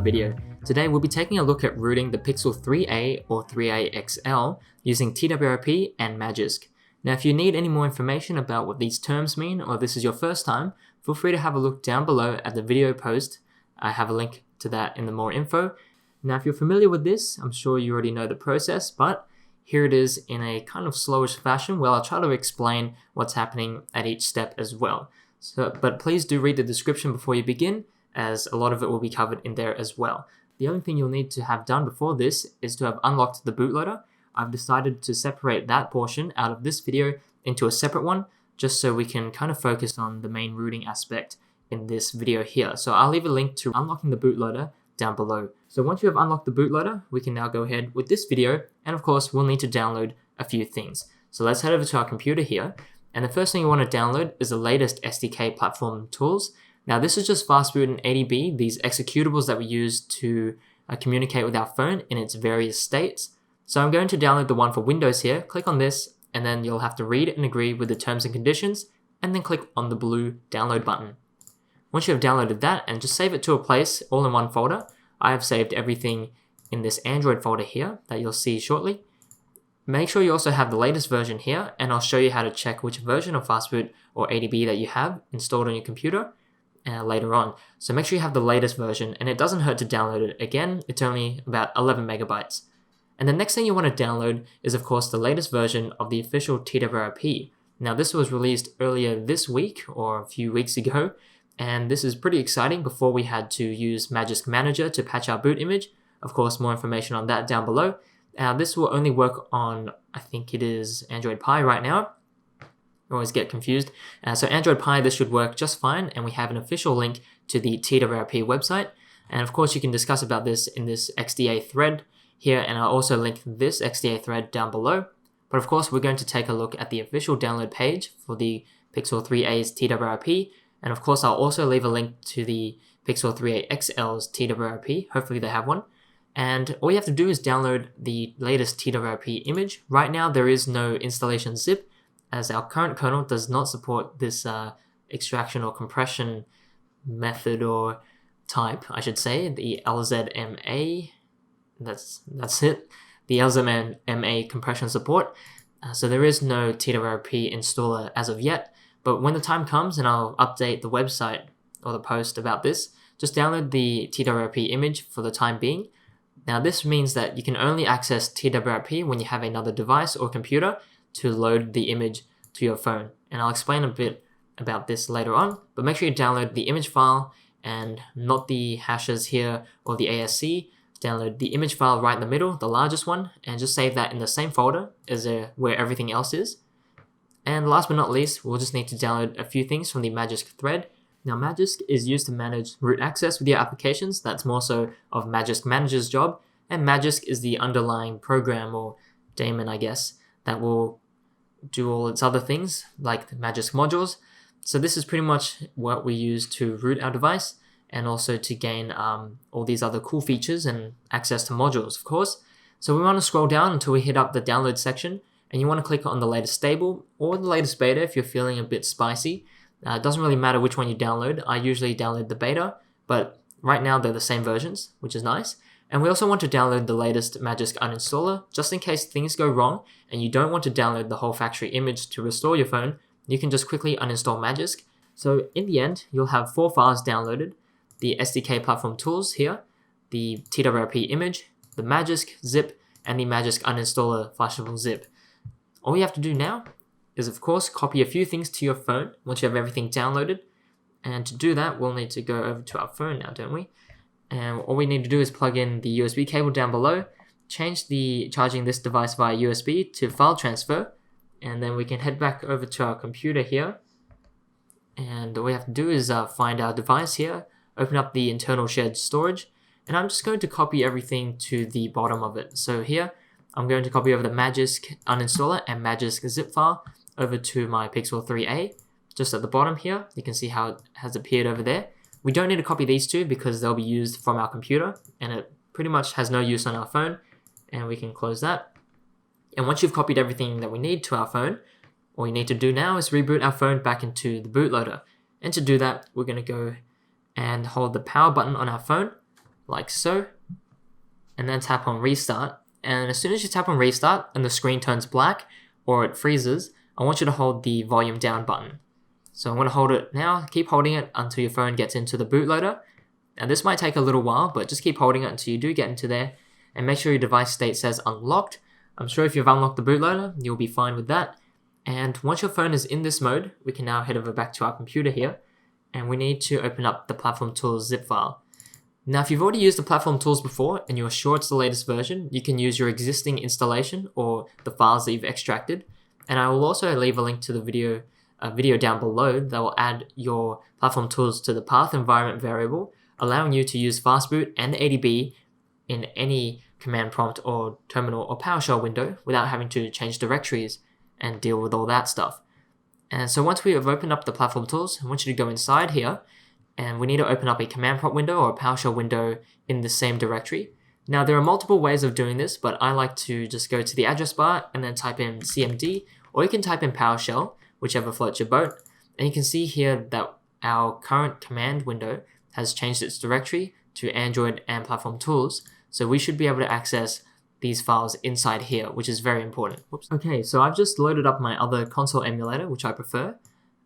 another video. Today we'll be taking a look at rooting the Pixel 3a or 3a XL using TWRP and Magisk. Now if you need any more information about what these terms mean, or this is your first time, feel free to have a look down below at the video post. I have a link to that in the more info. Now if you're familiar with this, I'm sure you already know the process, but here it is in a kind of slowish fashion where I'll try to explain what's happening at each step as well. But please do read the description before you begin, as a lot of it will be covered in there as well. The only thing you'll need to have done before this is to have unlocked the bootloader. I've decided to separate that portion out of this video into a separate one, just so we can kind of focus on the main rooting aspect in this video here. So I'll leave a link to unlocking the bootloader down below. So once you have unlocked the bootloader, we can now go ahead with this video, and of course we'll need to download a few things. So let's head over to our computer here, and the first thing you want to download is the latest SDK platform tools. Now this is just fastboot and ADB, these executables that we use to communicate with our phone in its various states. So I'm going to download the one for Windows here, click on this, and then you'll have to read and agree with the terms and conditions, and then click on the blue download button. Once you have downloaded that, and just save it to a place all in one folder, I have saved everything in this Android folder here that you'll see shortly. Make sure you also have the latest version here, and I'll show you how to check which version of fastboot or ADB that you have installed on your computer later on. So make sure you have the latest version, and it doesn't hurt to download it. Again, it's only about 11 megabytes. And the next thing you want to download is of course the latest version of the official TWRP. Now this was released earlier this week or a few weeks ago, and this is pretty exciting before we had to use Magisk Manager to patch our boot image. Of course, more information on that down below. This will only work on, I think it is Android Pie right now. I always get confused. So Android Pie, this should work just fine, and we have an official link to the TWRP website. And of course, you can discuss about this in this XDA thread here, and I'll also link this XDA thread down below. But of course, we're going to take a look at the official download page for the Pixel 3a's TWRP. And of course, I'll also leave a link to the Pixel 3a XL's TWRP. Hopefully they have one. And all you have to do is download the latest TWRP image. Right now, there is no installation zip, as our current kernel does not support this extraction or compression method or type, I should say, the LZMA. That's it. The LZMA compression support. So there is no TWRP installer as of yet. But when the time comes, and I'll update the website or the post about this, just download the TWRP image for the time being. Now this means that you can only access TWRP when you have another device or computer to load the image to your phone. And I'll explain a bit about this later on, but make sure you download the image file and not the hashes here or the ASC. Download the image file right in the middle, the largest one, and just save that in the same folder as where everything else is. And last but not least, we'll just need to download a few things from the Magisk thread. Now Magisk is used to manage root access with your applications. That's more so of Magisk Manager's job, and Magisk is the underlying program or daemon, I guess, that will do all its other things like the Magisk modules. So this is pretty much what we use to root our device, and also to gain all these other cool features and access to modules, of course. So we want to scroll down until we hit up the download section, and you want to click on the latest stable or the latest beta if you're feeling a bit spicy. It doesn't really matter which one you download. I usually download the beta, but right now they're the same versions, which is nice. And we also want to download the latest Magisk Uninstaller, just in case things go wrong and you don't want to download the whole factory image to restore your phone. You can just quickly uninstall Magisk. So in the end, you'll have 4 files downloaded: the SDK platform tools here, the TWRP image, the Magisk zip, and the Magisk Uninstaller flashable zip. All you have to do now is, of course, copy a few things to your phone once you have everything downloaded. And to do that, we'll need to go over to our phone now, don't we? And all we need to do is plug in the USB cable down below, change the charging this device via USB to file transfer, and then we can head back over to our computer here. And all we have to do is find our device here, open up the internal shared storage, and I'm just going to copy everything to the bottom of it. So here, I'm going to copy over the Magisk Uninstaller and Magisk zip file over to my Pixel 3a. Just at the bottom here, you can see how it has appeared over there. We don't need to copy these two because they'll be used from our computer, and it pretty much has no use on our phone, and we can close that. And once you've copied everything that we need to our phone, all you need to do now is reboot our phone back into the bootloader. And to do that, we're going to go and hold the power button on our phone, like so, and then tap on restart. And as soon as you tap on restart and the screen turns black or it freezes, I want you to hold the volume down button. So I'm going to hold it now, keep holding it until your phone gets into the bootloader. Now this might take a little while, but just keep holding it until you do get into there, and make sure your device state says unlocked. I'm sure if you've unlocked the bootloader, you'll be fine with that. And once your phone is in this mode, we can now head over back to our computer here, and we need to open up the Platform Tools zip file. Now, if you've already used the Platform Tools before and you're sure it's the latest version, you can use your existing installation or the files that you've extracted. And I will also leave a link to the video down below that will add your Platform Tools to the path environment variable, allowing you to use fastboot and ADB in any command prompt or terminal or PowerShell window without having to change directories and deal with all that stuff. And so once we have opened up the Platform Tools, I want you to go inside here, and we need to open up a command prompt window or a PowerShell window in the same directory. Now there are multiple ways of doing this, but I like to just go to the address bar and then type in cmd, or you can type in PowerShell, whichever floats your boat. And you can see here that our current command window has changed its directory to Android and Platform Tools, so we should be able to access these files inside here, which is very important. Whoops. Okay, so I've just loaded up my other console emulator, which I prefer,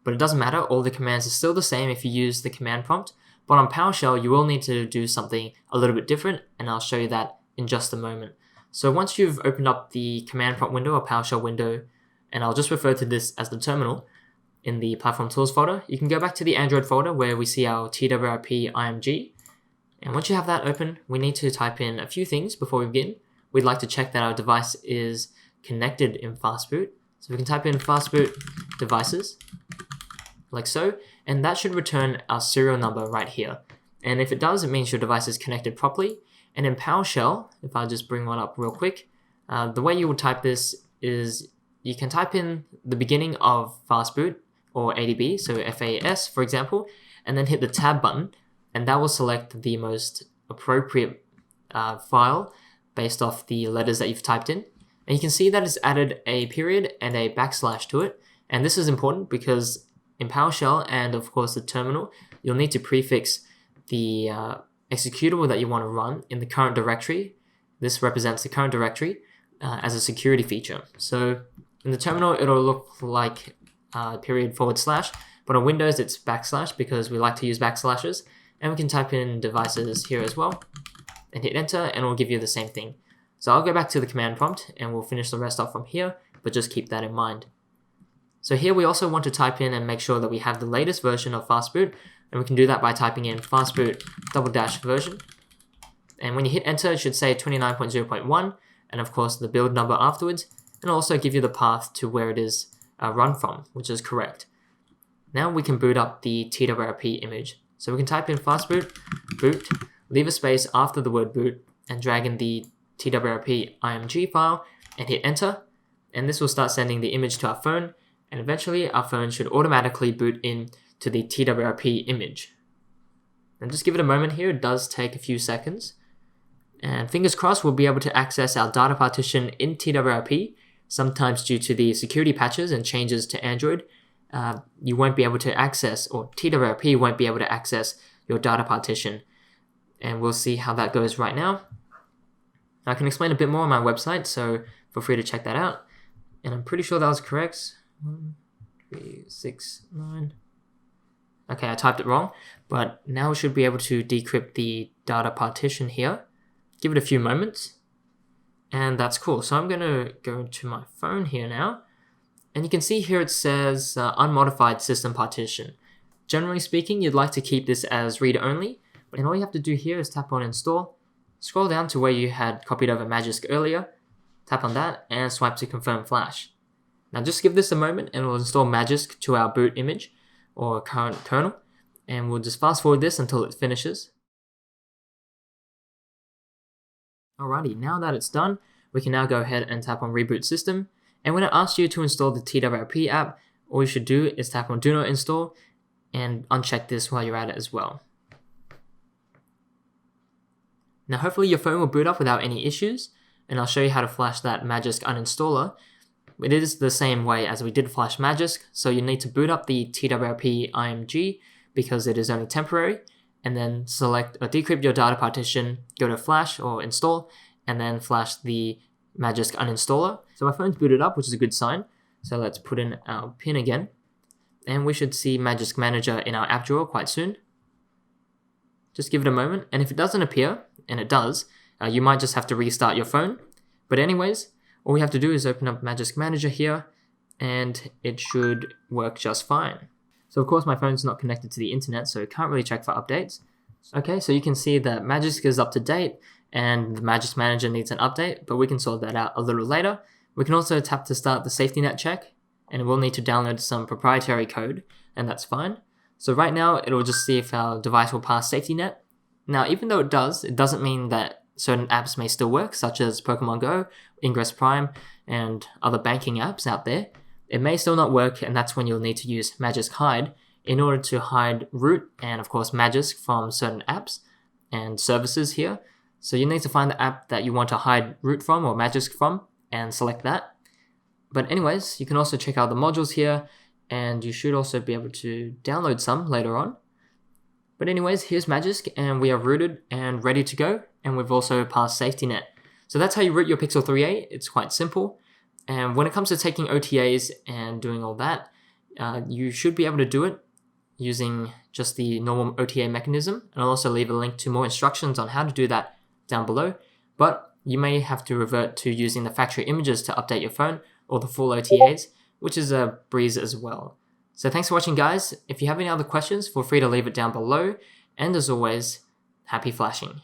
but it doesn't matter, all the commands are still the same if you use the command prompt, but on PowerShell you will need to do something a little bit different, and I'll show you that in just a moment. So once you've opened up the command prompt window or PowerShell window, and I'll just refer to this as the terminal, in the Platform Tools folder, you can go back to the Android folder where we see our TWRP IMG, and once you have that open, we need to type in a few things before we begin. We'd like to check that our device is connected in fastboot. So we can type in fastboot devices, like so, and that should return our serial number right here. And if it does, it means your device is connected properly. And in PowerShell, if I just bring one up real quick, the way you would type this is you can type in the beginning of fastboot or ADB, so FAS for example, and then hit the tab button, and that will select the most appropriate file based off the letters that you've typed in. And you can see that it's added a period and a backslash to it. And this is important because in PowerShell and of course the terminal, you'll need to prefix the executable that you want to run in the current directory. This represents the current directory as a security feature. So in the terminal, it'll look like period / but on Windows it's backslash because we like to use backslashes. And we can type in devices here as well and hit enter, and it'll give you the same thing. So I'll go back to the command prompt and we'll finish the rest off from here, but just keep that in mind. So here we also want to type in and make sure that we have the latest version of fastboot, and we can do that by typing in fastboot _version. And when you hit enter, it should say 29.0.1, and of course the build number afterwards, and also give you the path to where it is run from, which is correct. Now we can boot up the TWRP image. So we can type in fastboot boot, leave a space after the word boot, and drag in the TWRP IMG file and hit enter, and this will start sending the image to our phone, and eventually our phone should automatically boot in to the TWRP image. And just give it a moment here, it does take a few seconds. And fingers crossed we'll be able to access our data partition in TWRP. Sometimes due to the security patches and changes to Android, you won't be able to access, or TWRP won't be able to access your data partition. And we'll see how that goes right now. I can explain a bit more on my website, so feel free to check that out. And I'm pretty sure that was correct. 1, 3, 6, 9. Okay, I typed it wrong, but now we should be able to decrypt the data partition here. Give it a few moments, and that's cool. So I'm gonna go to my phone here now, and you can see here it says unmodified system partition. Generally speaking, you'd like to keep this as read-only, and all you have to do here is tap on install, scroll down to where you had copied over Magisk earlier, tap on that, and swipe to confirm flash. Now just give this a moment and we'll install Magisk to our boot image or current kernel, and we'll just fast forward this until it finishes. Alrighty, now that it's done, we can now go ahead and tap on Reboot System, and when it asks you to install the TWRP app, all you should do is tap on Do Not Install and uncheck this while you're at it as well. Now hopefully your phone will boot up without any issues, and I'll show you how to flash that Magisk Uninstaller. It is the same way as we did flash Magisk, so you need to boot up the TWRP IMG because it is only temporary, and then select or decrypt your data partition, go to flash or install, and then flash the Magisk Uninstaller. So my phone's booted up, which is a good sign. So let's put in our PIN again, and we should see Magisk Manager in our app drawer quite soon. Just give it a moment, and if it doesn't appear, and it does, you might just have to restart your phone. But anyways, all we have to do is open up Magisk Manager here, and it should work just fine. So of course my phone's not connected to the internet, so it can't really check for updates. Okay, so you can see that Magisk is up to date, and the Magisk Manager needs an update, but we can sort that out a little later. We can also tap to start the safety net check, and we'll need to download some proprietary code, and that's fine. So right now, it'll just see if our device will pass safety net. Now, even though it doesn't mean that certain apps may still work, such as Pokemon Go, Ingress Prime, and other banking apps out there. It may still not work, and that's when you'll need to use Magisk Hide in order to hide root and, of course, Magisk from certain apps and services here. So you need to find the app that you want to hide root from or Magisk from and select that. But anyways, you can also check out the modules here, and you should also be able to download some later on. But anyways, here's Magisk, and we are rooted and ready to go, and we've also passed safety net. So that's how you root your Pixel 3a. It's quite simple. And when it comes to taking OTAs and doing all that, you should be able to do it using just the normal OTA mechanism. And I'll also leave a link to more instructions on how to do that down below. But you may have to revert to using the factory images to update your phone or the full OTAs, which is a breeze as well. So thanks for watching, guys. If you have any other questions, feel free to leave it down below. And as always, happy flashing.